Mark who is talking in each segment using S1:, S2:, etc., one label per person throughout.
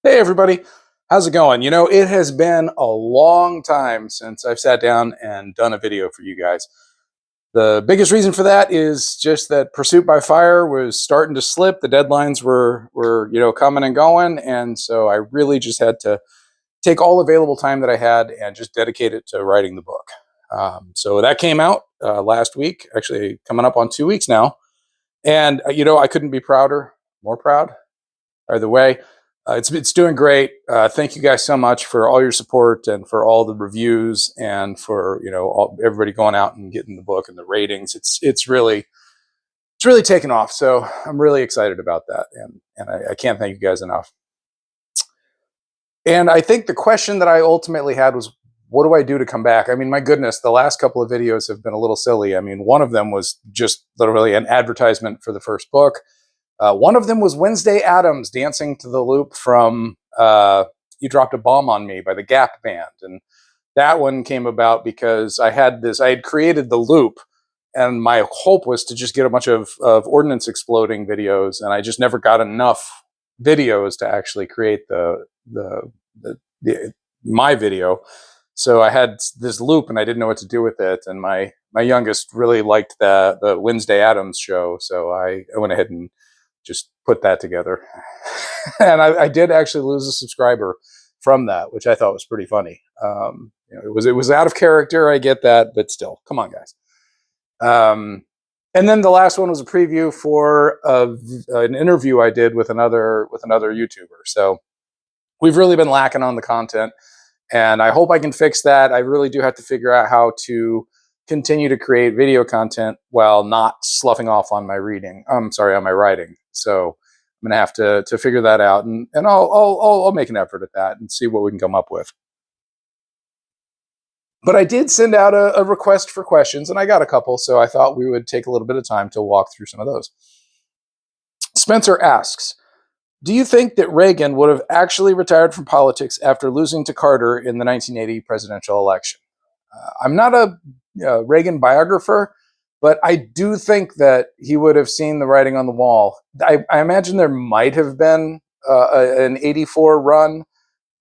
S1: Hey everybody, how's it going? You know, it has been a long time since I've sat down and done a video for you guys. The biggest reason for that is just that Pursuit by Fire was starting to slip. The deadlines were coming and going, and so I really just had to take all available time that I had and just dedicate it to writing the book. So that came out last week, actually coming up on 2 weeks now, and I couldn't be more proud. Either way, it's doing great. Thank you guys so much for all your support and for all the reviews and for everybody going out and getting the book and the ratings. It's really taken off. So I'm really excited about that, and I can't thank you guys enough. And I think the question that I ultimately had was, what do I do to come back? I mean, my goodness, the last couple of videos have been a little silly. I mean, one of them was just literally an advertisement for the first book. One of them was Wednesday Addams dancing to the loop from You Dropped a Bomb on Me by the Gap Band. And that one came about because I had created the loop, and my hope was to just get a bunch of ordnance exploding videos, and I just never got enough videos to actually create my video. So I had this loop and I didn't know what to do with it. And my youngest really liked the Wednesday Addams show. So I went ahead and just put that together. And I did actually lose a subscriber from that, which I thought was pretty funny. It was out of character. I get that, but still, come on, guys. And then the last one was a preview for an interview I did with another YouTuber. So we've really been lacking on the content, and I hope I can fix that. I really do have to figure out how to continue to create video content while not sloughing off on my on my writing. So I'm gonna have to figure that out, and I'll make an effort at that and see what we can come up with. But I did send out a request for questions, and I got a couple, so I thought we would take a little bit of time to walk through some of those. Spencer asks, do you think that Reagan would have actually retired from politics after losing to Carter in the 1980 presidential election? I'm not a Reagan biographer, but I do think that he would have seen the writing on the wall. I imagine there might have been an 84 run,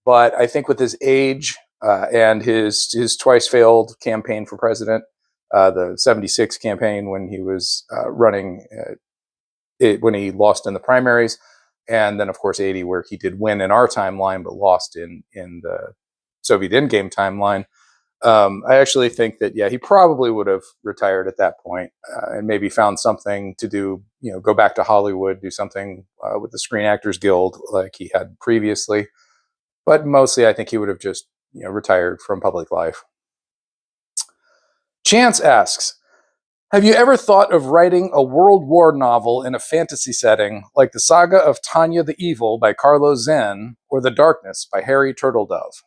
S1: but I think with his age and his twice failed campaign for president, the 76 campaign when he was running, when he lost in the primaries, and then of course 80 where he did win in our timeline but lost in the Soviet Endgame timeline. I actually think that, yeah, he probably would have retired at that point and maybe found something to do, go back to Hollywood, do something with the Screen Actors Guild like he had previously. But mostly I think he would have just, retired from public life. Chance asks, have you ever thought of writing a World War novel in a fantasy setting like the Saga of Tanya the Evil by Carlo Zen or The Darkness by Harry Turtledove?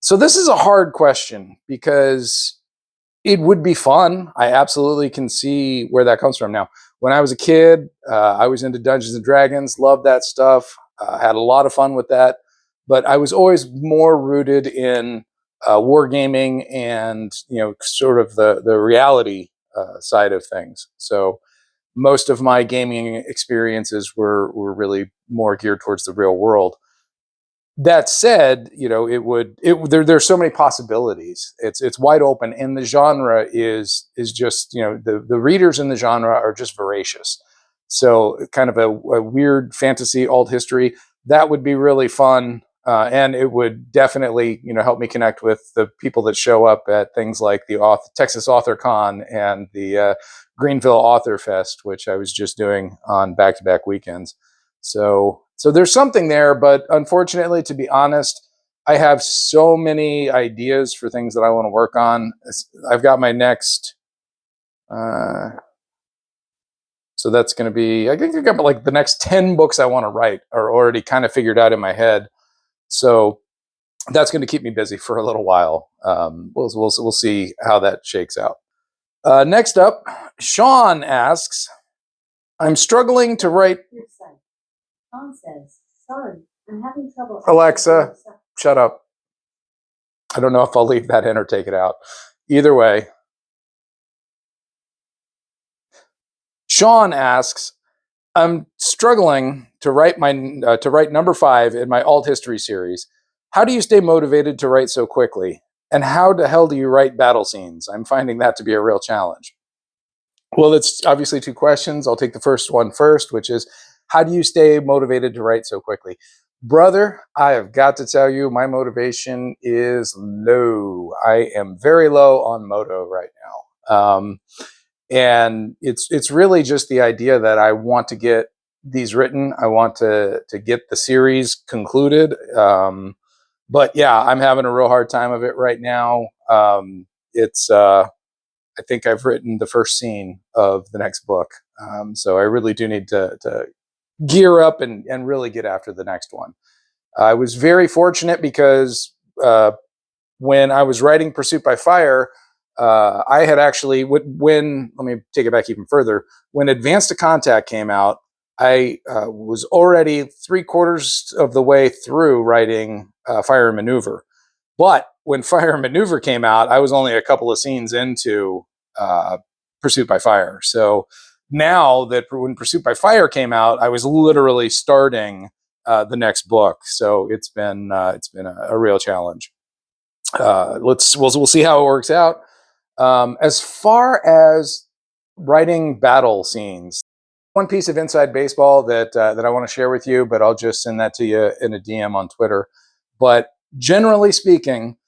S1: So this is a hard question because it would be fun. I absolutely can see where that comes from. Now, when I was a kid, I was into Dungeons and Dragons, loved that stuff, had a lot of fun with that. But I was always more rooted in wargaming and sort of the reality side of things. So most of my gaming experiences were really more geared towards the real world. That said, there's so many possibilities. It's wide open, and the genre is just the readers in the genre are just voracious. So kind of a weird fantasy alt history that would be really fun, and it would definitely help me connect with the people that show up at things like the Texas Author Con and the Greenville Author Fest, which I was just doing on back-to-back weekends. So there's something there, but unfortunately, to be honest, I have so many ideas for things that I want to work on. I've got my next, so that's going to be, I think I've got like the next 10 books I want to write are already kind of figured out in my head. So that's going to keep me busy for a little while. We'll see how that shakes out. Next up, Sean asks, I'm struggling to write.
S2: Sean says, sorry, I'm having trouble.
S1: Alexa, shut up. I don't know if I'll leave that in or take it out. Either way. Sean asks, I'm struggling to to write number 5 in my alt history series. How do you stay motivated to write so quickly? And how the hell do you write battle scenes? I'm finding that to be a real challenge. Well, it's obviously 2 questions. I'll take the first one first, which is how do you stay motivated to write so quickly? Brother, I have got to tell you, my motivation is low. I am very low on moto right now. And it's really just the idea that I want to get these written. I want to get the series concluded. But yeah, I'm having a real hard time of it right now. It's I think I've written the first scene of the next book. So I really do need to gear up and really get after the next one. I was very fortunate because when I was writing Pursuit by Fire, I had actually, when, let me take it back even further, when Advance to Contact came out, I was already 3/4 of the way through writing Fire and Maneuver. But when Fire and Maneuver came out, I was only a couple of scenes into uh, Pursuit by Fire. So now that when Pursuit by Fire came out, I was literally starting the next book. So it's been a real challenge. We'll see how it works out. As far as writing battle scenes, one piece of inside baseball that I want to share with you, but I'll just send that to you in a DM on Twitter. But generally speaking,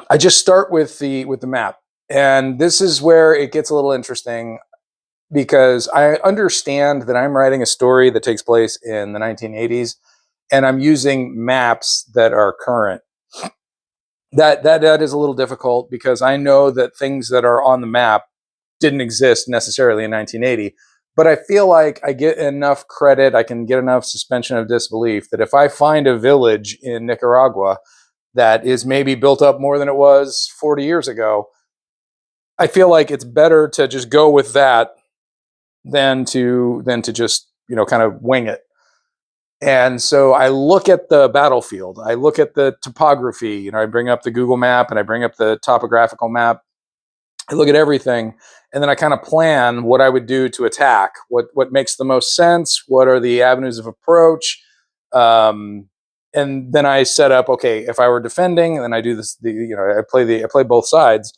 S1: I just start with the map, and this is where it gets a little interesting because I understand that I'm writing a story that takes place in the 1980s, and I'm using maps that are current. That is a little difficult because I know that things that are on the map didn't exist necessarily in 1980. But I feel like I get enough credit, I can get enough suspension of disbelief that if I find a village in Nicaragua that is maybe built up more than it was 40 years ago, I feel like it's better to just go with that than to just kind of wing it. And so I look at the battlefield, I look at the topography. I bring up the Google map and I bring up the topographical map. I look at everything, and then I kind of plan what I would do to attack. What makes the most sense? What are the avenues of approach? Um, and then I set up. Okay, if I were defending, then I do this. I play both sides.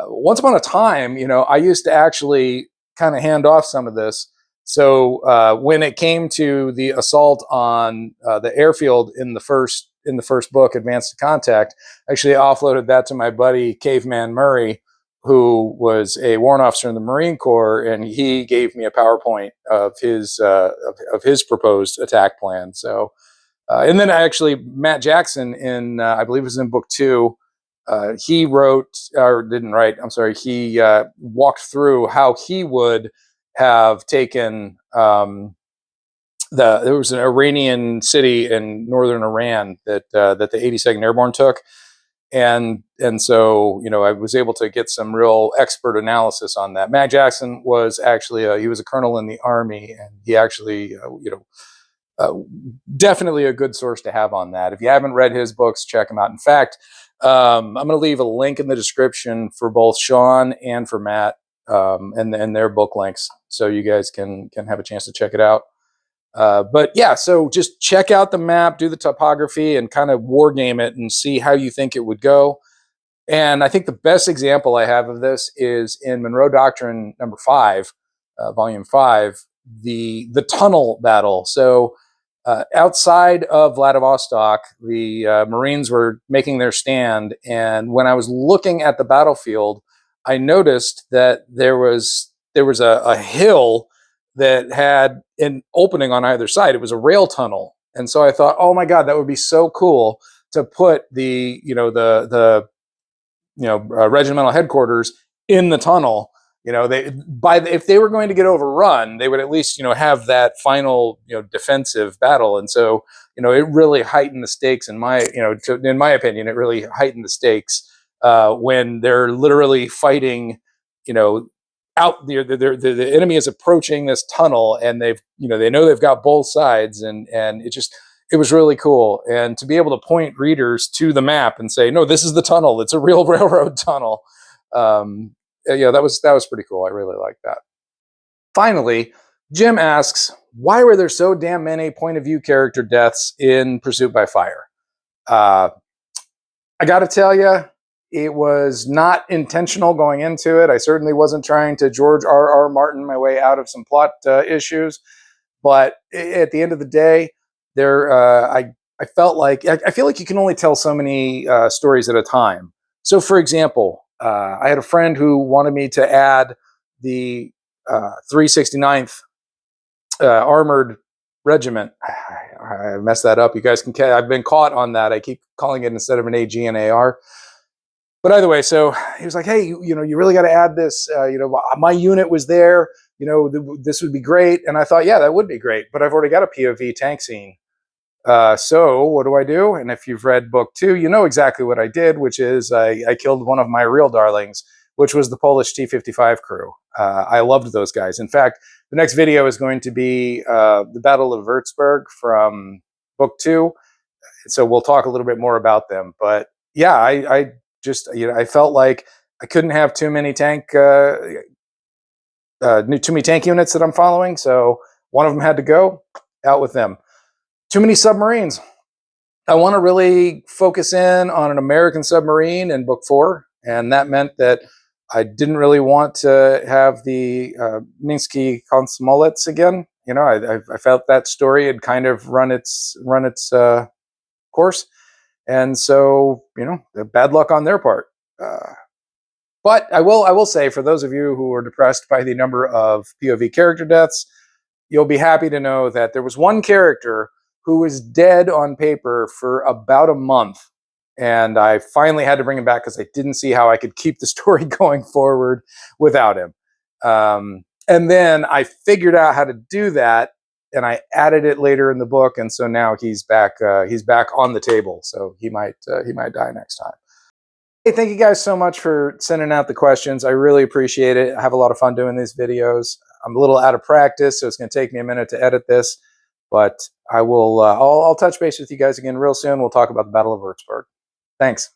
S1: Once upon a time, I used to actually kind of hand off some of this. So when it came to the assault on the airfield in the first book, Advanced to Contact, actually I offloaded that to my buddy Caveman Murray, who was a warrant officer in the Marine Corps, and he gave me a PowerPoint of his proposed attack plan. So, and then actually Matt Jackson in I believe it was in book 2. He wrote or didn't write. I'm sorry. He walked through how he would have taken there was an Iranian city in northern Iran that the 82nd Airborne took, and so I was able to get some real expert analysis on that. Matt Jackson was actually he was a colonel in the Army, and he actually uh, definitely a good source to have on that. If you haven't read his books, check them out. In fact, I'm going to leave a link in the description for both Sean and for Matt, and their book links, so you guys can have a chance to check it out. But yeah, so just check out the map, do the topography, and kind of war game it and see how you think it would go. And I think the best example I have of this is in Monroe Doctrine number 5, volume 5, the tunnel battle. So outside of Vladivostok, the Marines were making their stand, and when I was looking at the battlefield, I noticed that there was a hill that had an opening on either side. It was a rail tunnel, and so I thought, oh my god, that would be so cool to put the regimental headquarters in the tunnel. If they were going to get overrun, they would at least have that final defensive battle. And so it really heightened the stakes in my opinion. It really heightened the stakes when they're literally fighting. You know, out the enemy is approaching this tunnel, and they know they've got both sides, and it was really cool. And to be able to point readers to the map and say, no, this is the tunnel, it's a real railroad tunnel. That was pretty cool. I really like that. Finally, Jim asks, why were there so damn many point of view character deaths in Pursuit by Fire? Uh, I got to tell you, it was not intentional going into it. I certainly wasn't trying to George R. R. Martin my way out of some plot issues. But at the end of the day, I felt like I feel like you can only tell so many stories at a time. So, for example, I had a friend who wanted me to add the 369th Armored Regiment. I messed that up. You guys can. I've been caught on that. I keep calling it instead of an AG an AR. But either way, so he was like, "Hey, you really got to add this. My unit was there. This would be great." And I thought, yeah, that would be great. But I've already got a POV tank scene. So what do I do? And if you've read book 2, you know exactly what I did, which is I killed one of my real darlings, which was the Polish T-55 crew. I loved those guys. In fact, the next video is going to be the Battle of Würzburg from book 2. So we'll talk a little bit more about them. But yeah, I just I felt like I couldn't have too many tank units that I'm following. So one of them had to go. Out with them. Too many submarines. I want to really focus in on an American submarine in book 4, and that meant that I didn't really want to have the Minsky Konsmolets again. I felt that story had kind of run its course, and so bad luck on their part. But I will say, for those of you who are depressed by the number of POV character deaths, you'll be happy to know that there was one character who was dead on paper for about a month. And I finally had to bring him back because I didn't see how I could keep the story going forward without him. And then I figured out how to do that, and I added it later in the book. And so now he's back. He's back on the table. So he might die next time. Hey, thank you guys so much for sending out the questions. I really appreciate it. I have a lot of fun doing these videos. I'm a little out of practice, so it's going to take me a minute to edit this. But I will. I'll touch base with you guys again real soon. We'll talk about the Battle of Würzburg. Thanks.